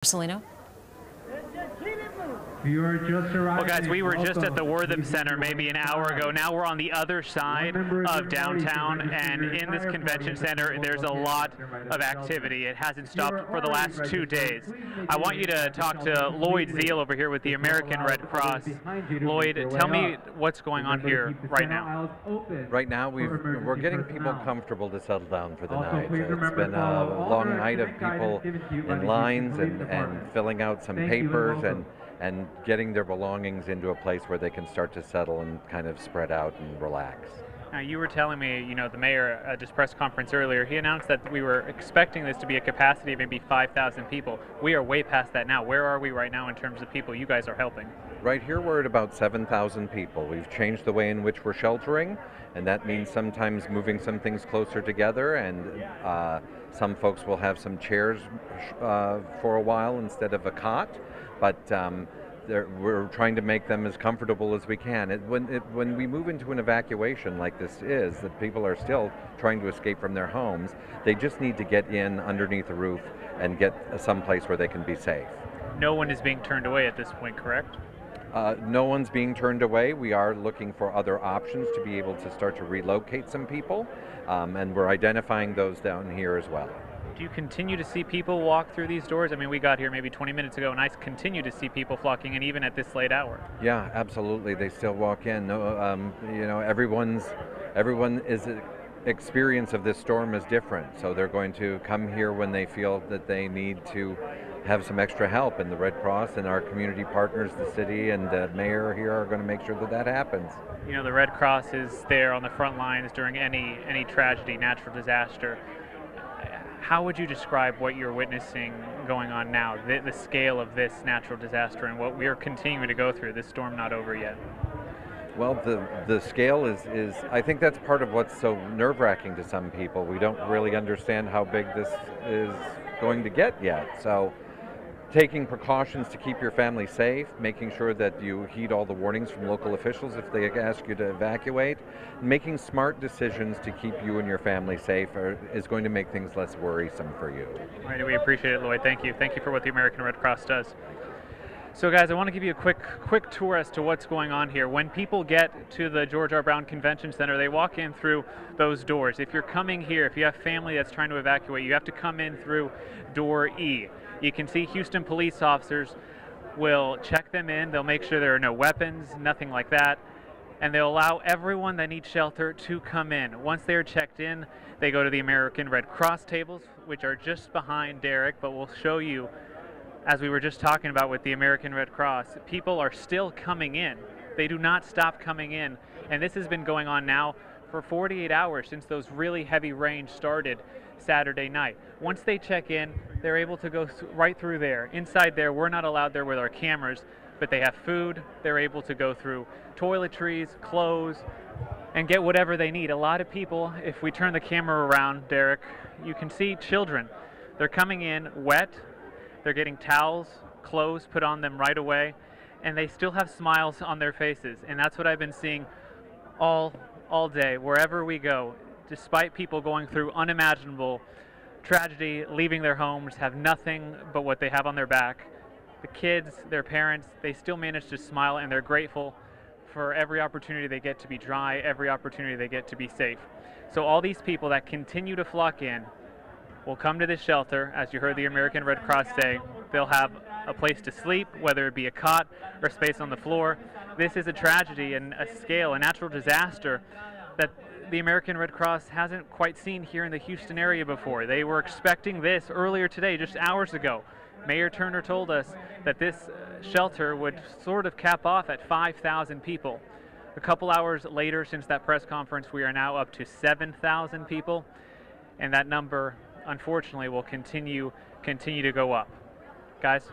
Marcelino? You are just arriving. Well, guys, we were just at the Wortham Center maybe an hour ago. Now we're on the other side of downtown, and in this convention center, there's a lot of activity. It hasn't stopped for the last 2 days. I want you to talk to Lloyd Zeal over here with the American Red Cross. Lloyd, tell me what's going on here right now. Right now, we're getting people comfortable to settle down for the night. It's been a long night of people in lines and filling out some papers and getting their belongings into a place where they can start to settle and kind of spread out and relax. Now, you were telling me, the mayor at this press conference earlier, he announced that we were expecting this to be a capacity of maybe 5,000 people. We are way past that now. Where are we right now in terms of people you guys are helping? Right here, we're at about 7,000 people. We've changed the way in which we're sheltering, and that means sometimes moving some things closer together, and some folks will have some chairs for a while instead of a cot. But we're trying to make them as comfortable as we can. When we move into an evacuation like this is, that people are still trying to escape from their homes, they just need to get in underneath the roof and get someplace where they can be safe. No one is being turned away at this point, correct? No one's being turned away. We are looking for other options to be able to start to relocate some people, and we're identifying those down here as well. Do you continue to see people walk through these doors? I mean, we got here maybe 20 minutes ago, and I continue to see people flocking in even at this late hour. Yeah, absolutely. They still walk in. No, everyone's experience of this storm is different, so they're going to come here when they feel that they need to have some extra help, and the Red Cross and our community partners, the city and the mayor here, are going to make sure that that happens. The Red Cross is there on the front lines during any tragedy, natural disaster. How would you describe what you're witnessing going on now, the scale of this natural disaster and what we are continuing to go through, this storm not over yet? Well, the scale is, I think that's part of what's so nerve-wracking to some people. We don't really understand how big this is going to get yet. So taking precautions to keep your family safe, making sure that you heed all the warnings from local officials if they ask you to evacuate, making smart decisions to keep you and your family safe is going to make things less worrisome for you. All right, we appreciate it, Lloyd. Thank you. Thank you for what the American Red Cross does. So guys, I want to give you a quick tour as to what's going on here. When people get to the George R. Brown Convention Center, they walk in through those doors. If you're coming here, if you have family that's trying to evacuate, you have to come in through door E. You can see Houston police officers will check them in. They'll make sure there are no weapons, nothing like that, and they'll allow everyone that needs shelter to come in. Once they're checked in, they go to the American Red Cross tables, which are just behind Derek, but we'll show you, as we were just talking about with the American Red Cross, people are still coming in. They do not stop coming in, and this has been going on now for 48 hours since those really heavy rains started Saturday night. Once they check in, they're able to go right through there. Inside there, we're not allowed there with our cameras, but they have food. They're able to go through toiletries, clothes, and get whatever they need. A lot of people, if we turn the camera around, Derek, you can see children. They're coming in wet. They're getting towels, clothes put on them right away, and they still have smiles on their faces. And that's what I've been seeing all day, wherever we go. Despite people going through unimaginable tragedy, leaving their homes, have nothing but what they have on their back, the kids, their parents, they still manage to smile, and they're grateful for every opportunity they get to be dry, every opportunity they get to be safe. So all these people that continue to flock in will come to this shelter. As you heard the American Red Cross say, they'll have a place to sleep, whether it be a cot or space on the floor. This is a tragedy and a scale, a natural disaster that the American Red Cross hasn't quite seen here in the Houston area before. They were expecting this earlier today, just hours ago. Mayor Turner told us that this shelter would sort of cap off at 5,000 people. A couple hours later, since that press conference, we are now up to 7,000 people, and that number, unfortunately, will continue to go up. Guys?